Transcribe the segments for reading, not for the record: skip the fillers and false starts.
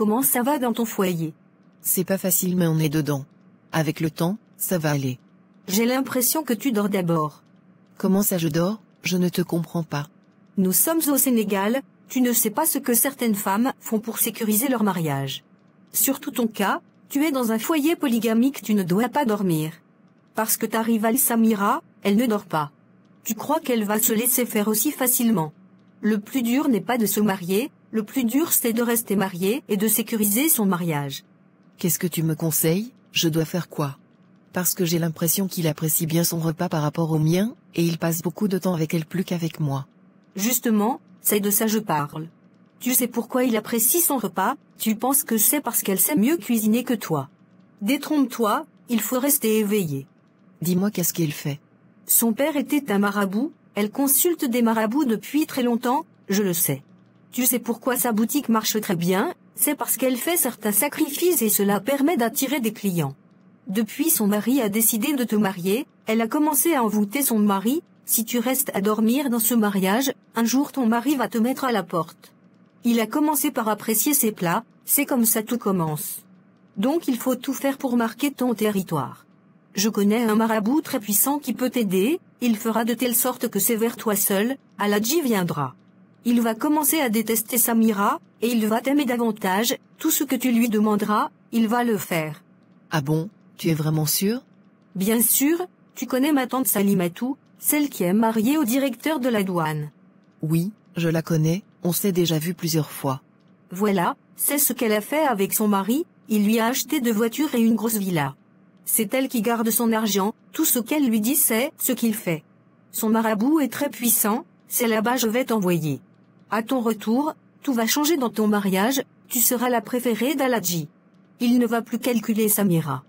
comment ça va dans ton foyer? C'est pas facile mais on est dedans. Avec le temps, ça va aller. J'ai l'impression que tu dors d'abord. Comment ça je dors? Je ne te comprends pas. Nous sommes au Sénégal, tu ne sais pas ce que certaines femmes font pour sécuriser leur mariage. Surtout ton cas, tu es dans un foyer polygamique, tu ne dois pas dormir. Parce que ta rivale Samira, elle ne dort pas. Tu crois qu'elle va se laisser faire aussi facilement? Le plus dur n'est pas de se marier, le plus dur c'est de rester marié et de sécuriser son mariage. Qu'est-ce que tu me conseilles? Je dois faire quoi? Parce que j'ai l'impression qu'il apprécie bien son repas par rapport au mien, et il passe beaucoup de temps avec elle plus qu'avec moi. Justement, c'est de ça je parle. Tu sais pourquoi il apprécie son repas? Tu penses que c'est parce qu'elle sait mieux cuisiner que toi. Détrompe-toi, il faut rester éveillé. Dis-moi qu'est-ce qu'il fait? Son père était un marabout, elle consulte des marabouts depuis très longtemps, je le sais. Tu sais pourquoi sa boutique marche très bien? C'est parce qu'elle fait certains sacrifices et cela permet d'attirer des clients. Depuis son mari a décidé de te marier, elle a commencé à envoûter son mari. Si tu restes à dormir dans ce mariage, un jour ton mari va te mettre à la porte. Il a commencé par apprécier ses plats, c'est comme ça tout commence. Donc il faut tout faire pour marquer ton territoire. Je connais un marabout très puissant qui peut t'aider, il fera de telle sorte que c'est vers toi seul, Aladji viendra. Il va commencer à détester Samira, et il va t'aimer davantage, tout ce que tu lui demanderas, il va le faire. Ah bon? Tu es vraiment sûr? Bien sûr, tu connais ma tante Salimatou, celle qui est mariée au directeur de la douane. Oui, je la connais, on s'est déjà vu plusieurs fois. Voilà, c'est ce qu'elle a fait avec son mari, il lui a acheté 2 voitures et une grosse villa. C'est elle qui garde son argent, tout ce qu'elle lui dit c'est ce qu'il fait. Son marabout est très puissant, c'est là-bas je vais t'envoyer. À ton retour, tout va changer dans ton mariage, tu seras la préférée d'Aladji. Il ne va plus calculer Samira.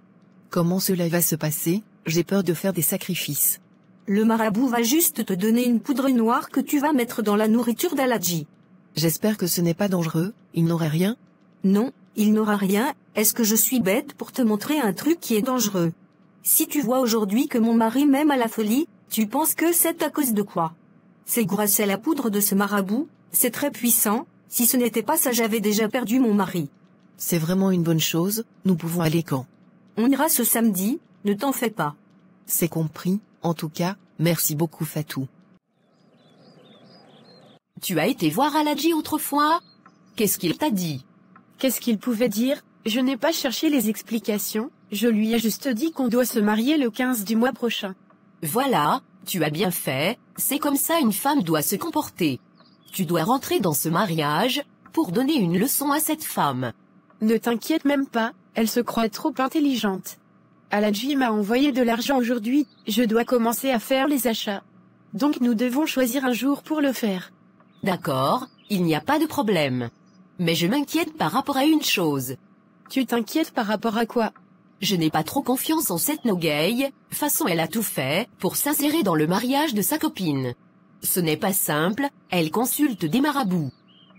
Comment cela va se passer? J'ai peur de faire des sacrifices. Le marabout va juste te donner une poudre noire que tu vas mettre dans la nourriture d'Aladji. J'espère que ce n'est pas dangereux, il n'aurait rien? Non, il n'aura rien, est-ce que je suis bête pour te montrer un truc qui est dangereux? Si tu vois aujourd'hui que mon mari m'aime à la folie, tu penses que c'est à cause de quoi? C'est grâce à la poudre de ce marabout, c'est très puissant, si ce n'était pas ça j'avais déjà perdu mon mari. C'est vraiment une bonne chose, nous pouvons aller quand? On ira ce samedi, ne t'en fais pas. C'est compris, en tout cas, merci beaucoup Fatou. Tu as été voir Aladji autrefois? Qu'est-ce qu'il t'a dit? Qu'est-ce qu'il pouvait dire? Je n'ai pas cherché les explications, je lui ai juste dit qu'on doit se marier le 15 du mois prochain. Voilà, tu as bien fait, c'est comme ça une femme doit se comporter. Tu dois rentrer dans ce mariage, pour donner une leçon à cette femme. Ne t'inquiète même pas, elle se croit trop intelligente. Aladji m'a envoyé de l'argent aujourd'hui, je dois commencer à faire les achats. Donc nous devons choisir un jour pour le faire. D'accord, il n'y a pas de problème. Mais je m'inquiète par rapport à une chose. Tu t'inquiètes par rapport à quoi? Je n'ai pas trop confiance en cette Nogueille, façon elle a tout fait pour s'insérer dans le mariage de sa copine. Ce n'est pas simple, elle consulte des marabouts.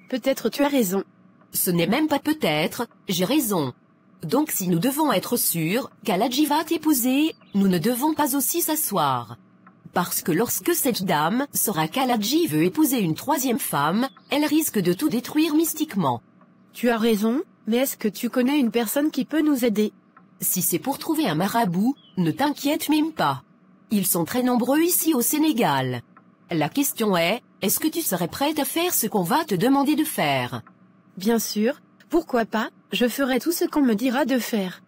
Peut-être tu as raison. Ce n'est même pas peut-être, j'ai raison. Donc si nous devons être sûrs qu'Aladji va t'épouser, nous ne devons pas aussi s'asseoir. Parce que lorsque cette dame saura qu'Aladji veut épouser une 3e femme, elle risque de tout détruire mystiquement. Tu as raison, mais est-ce que tu connais une personne qui peut nous aider? Si c'est pour trouver un marabout, ne t'inquiète même pas. Ils sont très nombreux ici au Sénégal. La question est-ce que tu serais prête à faire ce qu'on va te demander de faire? Bien sûr, pourquoi pas, je ferai tout ce qu'on me dira de faire.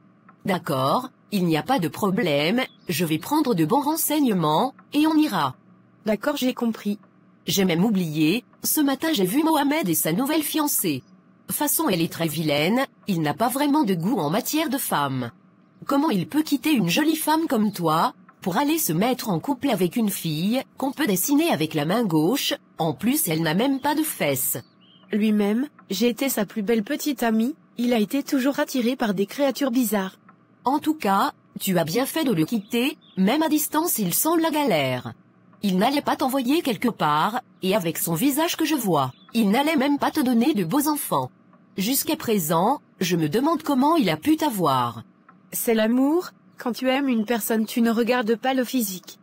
D'accord, il n'y a pas de problème, je vais prendre de bons renseignements, et on ira. D'accord, j'ai compris. J'ai même oublié, ce matin j'ai vu Mohamed et sa nouvelle fiancée. Façon elle est très vilaine, il n'a pas vraiment de goût en matière de femme. Comment il peut quitter une jolie femme comme toi, pour aller se mettre en couple avec une fille, qu'on peut dessiner avec la main gauche, en plus elle n'a même pas de fesses. Lui-même, j'ai été sa plus belle petite amie, il a été toujours attiré par des créatures bizarres. En tout cas, tu as bien fait de le quitter, même à distance il sent la galère. Il n'allait pas t'envoyer quelque part, et avec son visage que je vois, il n'allait même pas te donner de beaux enfants. Jusqu'à présent, je me demande comment il a pu t'avoir. C'est l'amour, quand tu aimes une personne tu ne regardes pas le physique.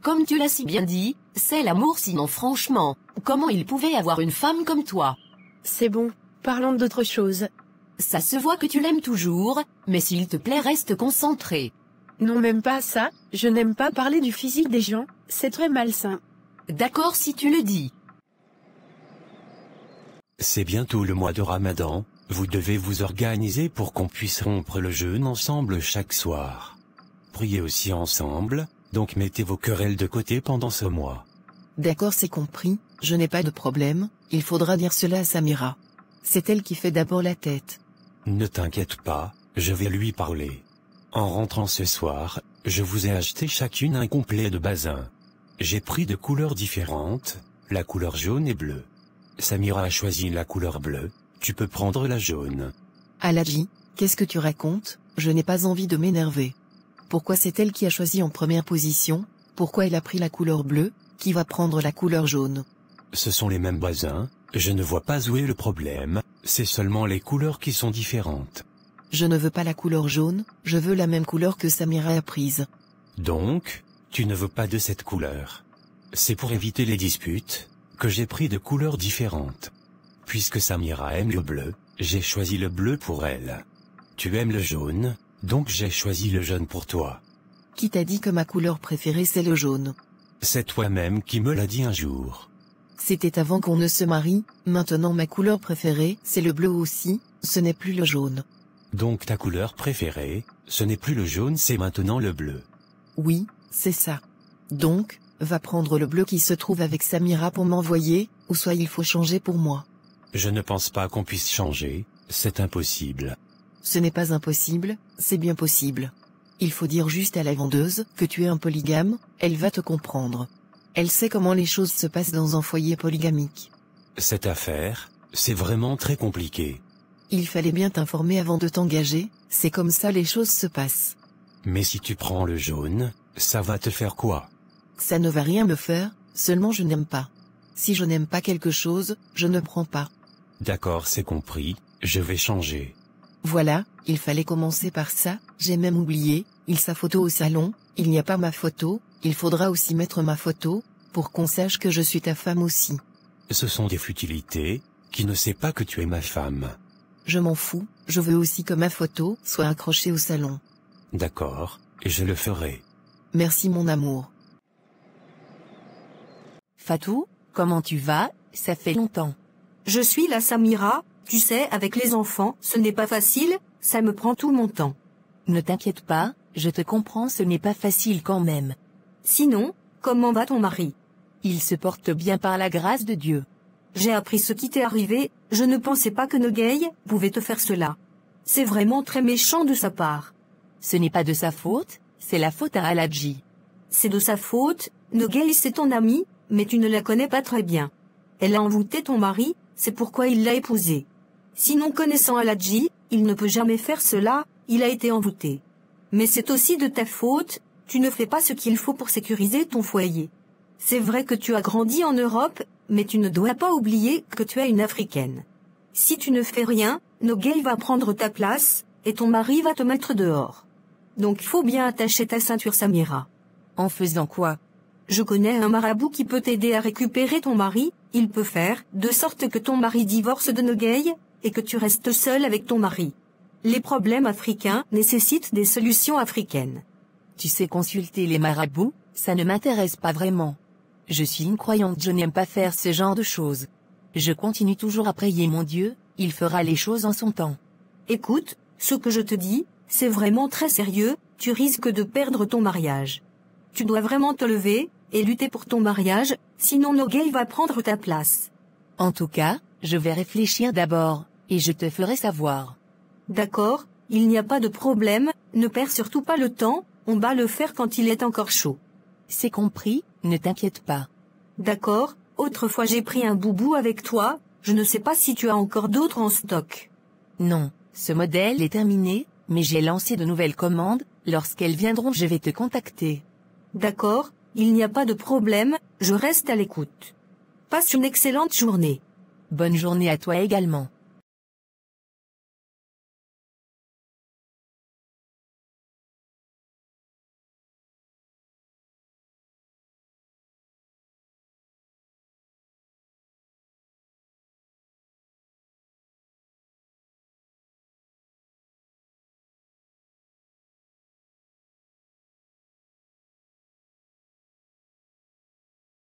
Comme tu l'as si bien dit, c'est l'amour sinon franchement, comment il pouvait avoir une femme comme toi? C'est bon, parlons d'autre chose. Ça se voit que tu l'aimes toujours, mais s'il te plaît reste concentré. Non, même pas ça, je n'aime pas parler du physique des gens, c'est très malsain. D'accord si tu le dis. C'est bientôt le mois de Ramadan, vous devez vous organiser pour qu'on puisse rompre le jeûne ensemble chaque soir. Priez aussi ensemble, donc mettez vos querelles de côté pendant ce mois. D'accord, c'est compris, je n'ai pas de problème, il faudra dire cela à Samira. C'est elle qui fait d'abord la tête. Ne t'inquiète pas, je vais lui parler. En rentrant ce soir, je vous ai acheté chacune un complet de basin. J'ai pris de couleurs différentes, la couleur jaune et bleue. Samira a choisi la couleur bleue, tu peux prendre la jaune. Aladji, qu'est-ce que tu racontes? Je n'ai pas envie de m'énerver. Pourquoi c'est elle qui a choisi en première position? Pourquoi elle a pris la couleur bleue? Qui va prendre la couleur jaune? Ce sont les mêmes basins, je ne vois pas où est le problème, c'est seulement les couleurs qui sont différentes. Je ne veux pas la couleur jaune, je veux la même couleur que Samira a prise. Donc, tu ne veux pas de cette couleur. C'est pour éviter les disputes, que j'ai pris de couleurs différentes. Puisque Samira aime le bleu, j'ai choisi le bleu pour elle. Tu aimes le jaune, donc j'ai choisi le jaune pour toi. Qui t'a dit que ma couleur préférée c'est le jaune? C'est toi-même qui me l'as dit un jour. C'était avant qu'on ne se marie, maintenant ma couleur préférée c'est le bleu aussi, ce n'est plus le jaune. Donc ta couleur préférée, ce n'est plus le jaune, c'est maintenant le bleu. Oui, c'est ça. Donc, va prendre le bleu qui se trouve avec Samira pour m'envoyer, ou soit il faut changer pour moi. Je ne pense pas qu'on puisse changer, c'est impossible. Ce n'est pas impossible, c'est bien possible. Il faut dire juste à la vendeuse que tu es un polygame, elle va te comprendre. Elle sait comment les choses se passent dans un foyer polygamique. Cette affaire, c'est vraiment très compliqué. Il fallait bien t'informer avant de t'engager, c'est comme ça les choses se passent. Mais si tu prends le jaune, ça va te faire quoi? Ça ne va rien me faire, seulement je n'aime pas. Si je n'aime pas quelque chose, je ne prends pas. D'accord, c'est compris, je vais changer. Voilà, il fallait commencer par ça, j'ai même oublié, sa photo au salon, il n'y a pas ma photo, il faudra aussi mettre ma photo, pour qu'on sache que je suis ta femme aussi. Ce sont des futilités, qui ne sait pas que tu es ma femme. Je m'en fous, je veux aussi que ma photo soit accrochée au salon. D'accord, et je le ferai. Merci mon amour. Fatou, comment tu vas? Ça fait longtemps. Je suis la Samira, tu sais, avec les enfants, ce n'est pas facile, ça me prend tout mon temps. Ne t'inquiète pas, je te comprends, ce n'est pas facile quand même. Sinon, comment va ton mari? Il se porte bien par la grâce de Dieu. J'ai appris ce qui t'est arrivé, je ne pensais pas que Nogay pouvait te faire cela. C'est vraiment très méchant de sa part. Ce n'est pas de sa faute, c'est la faute à Aladji. C'est de sa faute, Nogay c'est ton amie, mais tu ne la connais pas très bien. Elle a envoûté ton mari, c'est pourquoi il l'a épousée. Sinon connaissant Aladji, il ne peut jamais faire cela, il a été envoûté. Mais c'est aussi de ta faute, tu ne fais pas ce qu'il faut pour sécuriser ton foyer. C'est vrai que tu as grandi en Europe, mais tu ne dois pas oublier que tu es une Africaine. Si tu ne fais rien, Nogay va prendre ta place, et ton mari va te mettre dehors. Donc il faut bien attacher ta ceinture Samira. En faisant quoi? Je connais un marabout qui peut t'aider à récupérer ton mari, il peut faire, de sorte que ton mari divorce de Nogay, et que tu restes seul avec ton mari. Les problèmes africains nécessitent des solutions africaines. Tu sais consulter les marabouts, ça ne m'intéresse pas vraiment. Je suis une croyante, je n'aime pas faire ce genre de choses. Je continue toujours à prier mon Dieu, il fera les choses en son temps. Écoute, ce que je te dis, c'est vraiment très sérieux, tu risques de perdre ton mariage. Tu dois vraiment te lever, et lutter pour ton mariage, sinon Nogay va prendre ta place. En tout cas, je vais réfléchir d'abord, et je te ferai savoir. D'accord, il n'y a pas de problème, ne perds surtout pas le temps, on va le faire quand il est encore chaud. C'est compris, ne t'inquiète pas. D'accord, autrefois j'ai pris un boubou avec toi, je ne sais pas si tu as encore d'autres en stock. Non, ce modèle est terminé, mais j'ai lancé de nouvelles commandes, lorsqu'elles viendront je vais te contacter. D'accord, il n'y a pas de problème, je reste à l'écoute. Passe une excellente journée. Bonne journée à toi également.